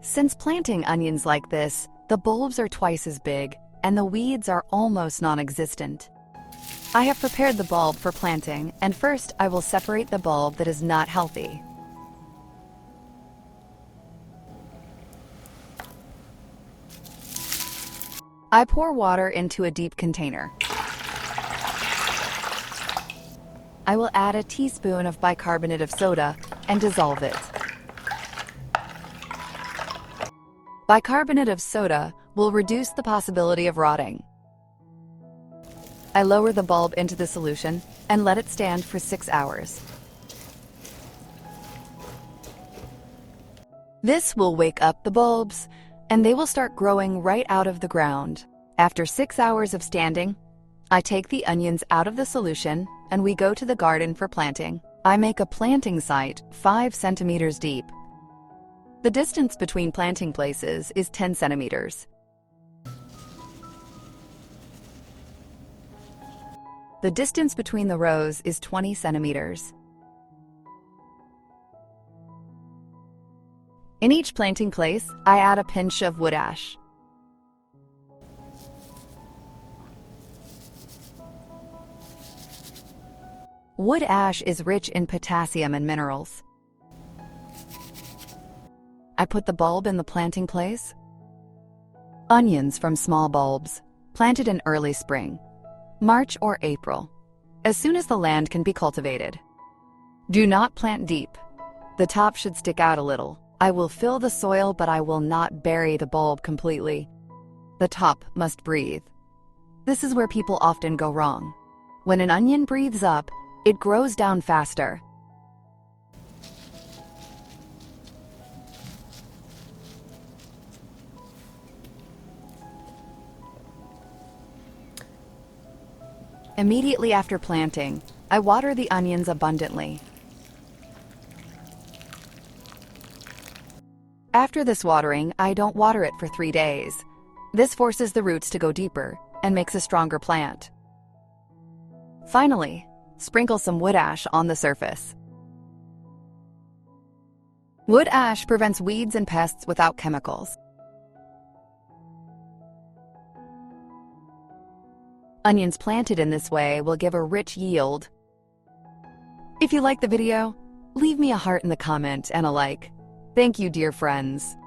Since planting onions like this, the bulbs are twice as big and the weeds are almost non-existent. I have prepared the bulb for planting, and first I will separate the bulb that is not healthy. I pour water into a deep container. I will add a teaspoon of bicarbonate of soda and dissolve it. Bicarbonate of soda will reduce the possibility of rotting. I lower the bulb into the solution and let it stand for 6 hours. This will wake up the bulbs, and they will start growing right out of the ground. After 6 hours of standing, I take the onions out of the solution and we go to the garden for planting. I make a planting site 5 centimeters deep. The distance between planting places is 10 centimeters. The distance between the rows is 20 centimeters. In each planting place, I add a pinch of wood ash. Wood ash is rich in potassium and minerals. I put the bulb in the planting place. Onions from small bulbs, planted in early spring, March or April, as soon as the land can be cultivated. Do not plant deep. The top should stick out a little. I will fill the soil, but I will not bury the bulb completely. The top must breathe. This is where people often go wrong. When an onion breathes up, it grows down faster. Immediately after planting, I water the onions abundantly. After this watering, I don't water it for 3 days. This forces the roots to go deeper and makes a stronger plant. Finally, sprinkle some wood ash on the surface. Wood ash prevents weeds and pests without chemicals. Onions planted in this way will give a rich yield. If you like the video, leave me a heart in the comment and a like. Thank you, dear friends.